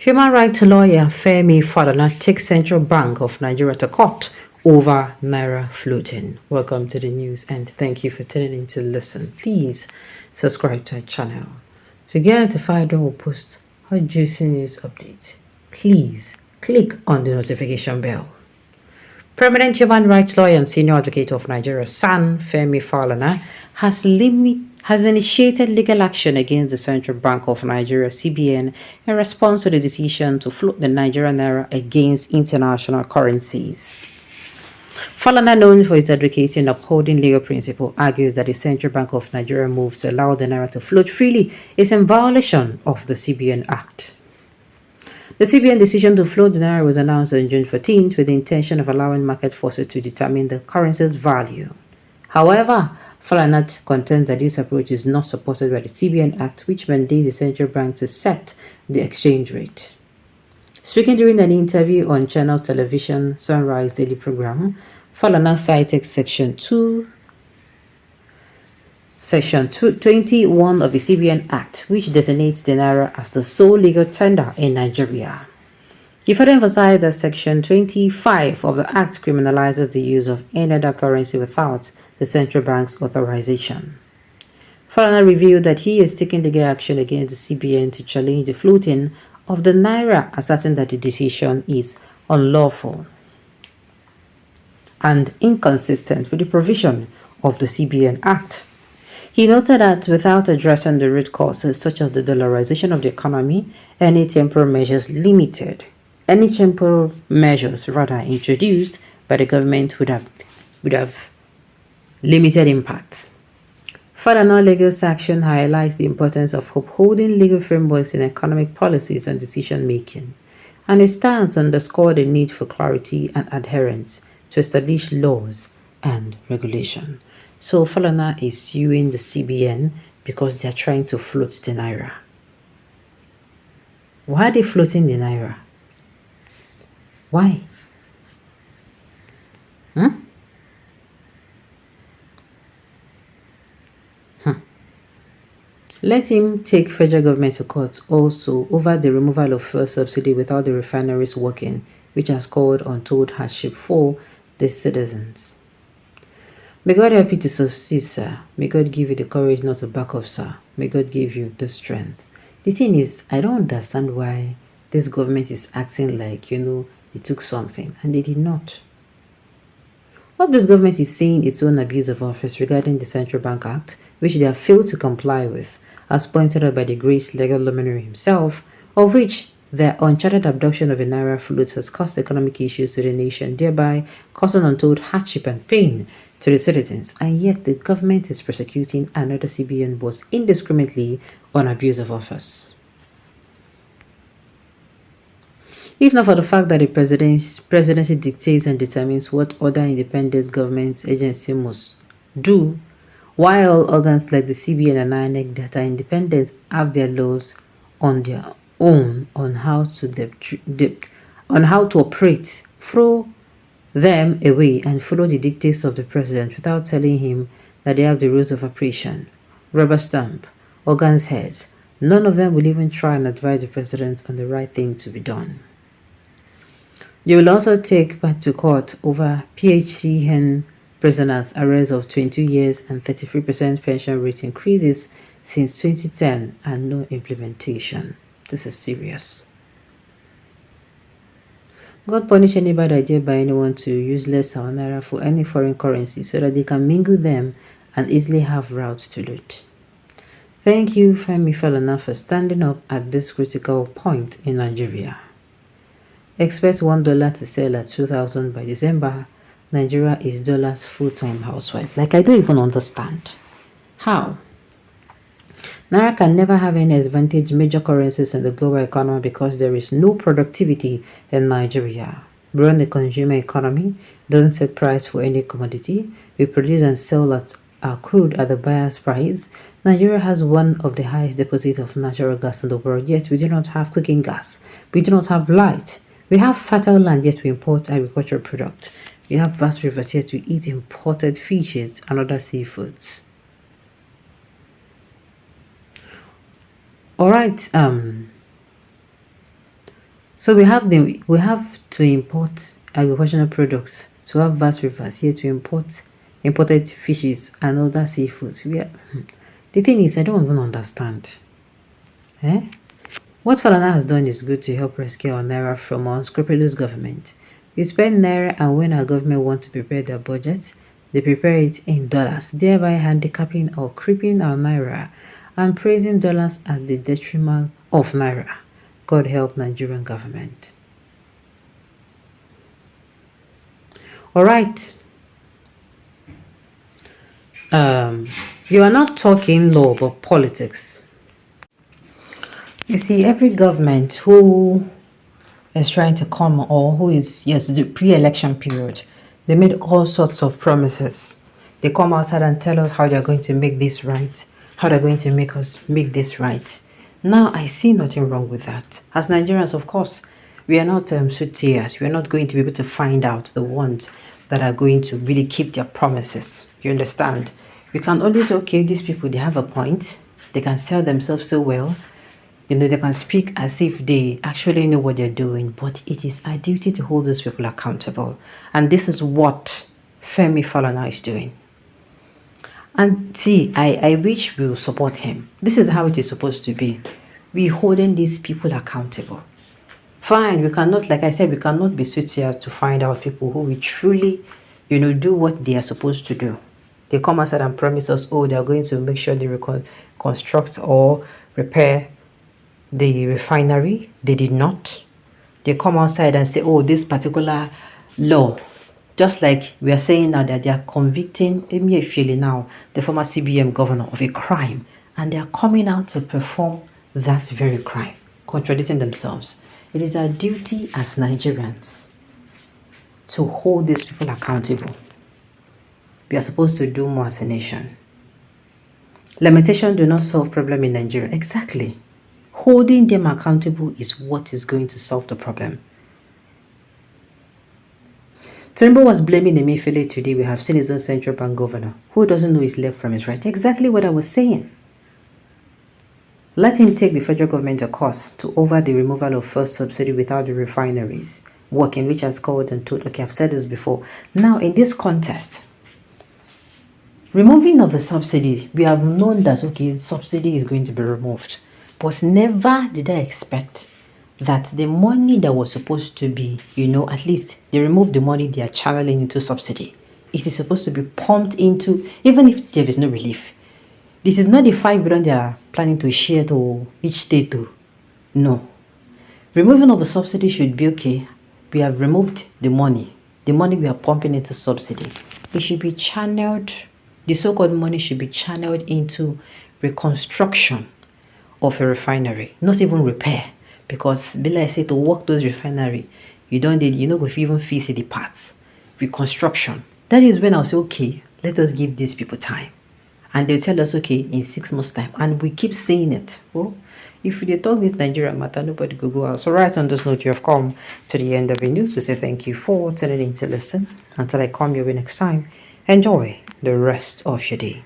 Human rights lawyer Femi Falana takes Central Bank of Nigeria to court over Naira floating. Welcome to the news and thank you for tuning in to listen. Please subscribe to our channel to get notified when we post hot juicy news updates. Please click on the notification bell. Permanent human rights lawyer and senior advocate of Nigeria, San Femi Falana, has initiated legal action against the Central Bank of Nigeria, CBN, in response to the decision to float the Nigerian Naira against international currencies. Falana, known for its advocacy in upholding legal principle, argues that the Central Bank of Nigeria move to allow the Naira to float freely is in violation of the CBN Act. The CBN decision to float the Naira was announced on June 14th with the intention of allowing market forces to determine the currency's value. However, Falana contends that this approach is not supported by the CBN Act, which mandates the central bank to set the exchange rate. Speaking during an interview on Channel Television Sunrise Daily Program, Falana cited Section 21 of the CBN Act, which designates the Naira as the sole legal tender in Nigeria. He further emphasized that Section 25 of the Act criminalizes the use of any other currency without the central bank's authorization. Falana revealed that he is taking legal action against the CBN to challenge the floating of the Naira, asserting that the decision is unlawful and inconsistent with the provision of the CBN Act. He noted that without addressing the root causes such as the dollarization of the economy, any temporary measures introduced by the government would have limited impact. Furthermore, legal action highlights the importance of upholding legal frameworks in economic policies and decision making, and it stands to underscore the need for clarity and adherence to establish laws and regulation. So Falana is suing the CBN because they are trying to float the Naira. Why are they floating the Naira? Why? Let him take federal government to court also over the removal of fuel subsidy without the refineries working, which has caused untold hardship for the citizens. May God help you to succeed, sir. May God give you the courage not to back off, sir. May God give you the strength. The thing is, I don't understand why this government is acting like, they took something, and they did not. What this government is saying its own abuse of office regarding the Central Bank Act, which they have failed to comply with, as pointed out by the great legal luminary himself, of which the uncharted abduction of a Naira float has caused economic issues to the nation, thereby causing untold hardship and pain to the citizens, and yet the government is prosecuting another CBN boss indiscriminately on abuse of office. If not for the fact that the presidency dictates and determines what other independent government agency must do, while organs like the CBN and INEC that are independent have their laws on their own on how to operate, throw them away and follow the dictates of the president without telling him that they have the rules of operation. Rubber stamp, organs heads, none of them will even try and advise the president on the right thing to be done. They will also take back to court over PHCN prisoners arrests of 22 years and 33% pension rate increases since 2010 and no implementation. This is serious. God punish any bad idea by anyone to use less Naira for any foreign currency so that they can mingle them and easily have routes to loot. Thank you, Femi Falana, for standing up at this critical point in Nigeria. Expect $1 to sell at 2,000 by December. Nigeria is dollar's full-time housewife. Like, I don't even understand. How? Naira can never have any advantage major currencies in the global economy because there is no productivity in Nigeria. We run the consumer economy, doesn't set price for any commodity. We produce and sell our crude at the buyer's price. Nigeria has one of the highest deposits of natural gas in the world, yet we do not have cooking gas. We do not have light. We have fertile land, yet we import agricultural products. We have vast rivers, yet we eat imported fishes and other seafoods. All right. So we have to import agricultural products, to have vast rivers here to import imported fishes and other seafoods. The thing is, I don't even understand. What Falana has done is good to help rescue our Naira from our unscrupulous government. We spend Naira, and when our government wants to prepare their budget, they prepare it in dollars, thereby handicapping or creeping our Naira and praising dollars at the detriment of Naira. God help Nigerian government. All right. You are not talking law but politics. You see, every government who is trying to come, or who is, yes, the pre-election period, they made all sorts of promises. They come outside and tell us how they're going to make this right, how they're going to make us make this right. Now, I see nothing wrong with that. As Nigerians, of course, we are not soothsayers. We are not going to be able to find out the ones that are going to really keep their promises. You understand? We can only say, okay, these people, they have a point. They can sell themselves so well. You know, they can speak as if they actually know what they're doing, but it is our duty to hold those people accountable. And this is what Femi Falana is doing. And see, I wish we will support him. This is how it is supposed to be. We holding these people accountable. Fine, we cannot, like I said, we cannot be soothsayers to find out people who will truly, you know, do what they are supposed to do. They come outside and promise us, oh, they are going to make sure they reconstruct or repair the refinery. They did not. They come outside and say, oh, this particular law, just like we are saying now that they are convicting Emefiele now, the former CBM governor, of a crime, and they are coming out to perform that very crime, contradicting themselves. It is our duty as Nigerians to hold these people accountable. We are supposed to do more as a nation. Lamentation do not solve problem in Nigeria. Exactly. Holding them accountable is what is going to solve the problem. Tinubu was blaming Emefiele today. We have seen his own central bank governor, who doesn't know his left from his right. Exactly what I was saying. Let him take the federal government a course to over the removal of first subsidy without the refineries working, which has called and told, okay, I've said this before. Now, in this contest, removing of the subsidies, we have known that, okay, subsidy is going to be removed. But never did I expect that the money that was supposed to be, you know, at least they removed the money they are channeling into subsidy. It is supposed to be pumped into, even if there is no relief. This is not the 5 billion they are planning to share to each state to. No. Removing of a subsidy should be okay. We have removed the money. The money we are pumping into subsidy. It should be channeled. The so-called money should be channeled into reconstruction of a refinery. Not even repair. Because, like I say, to work those refinery, you don't need, you know, if you even fix the parts. Reconstruction. That is when I'll say, okay, let us give these people time. And they'll tell us, okay, in 6 months' time. And we keep saying it. Oh, if they talk this Nigeria matter, nobody could go out. So right on this note, you have come to the end of the news. We say thank you for tuning in to listen. Until I come your way next time, enjoy the rest of your day.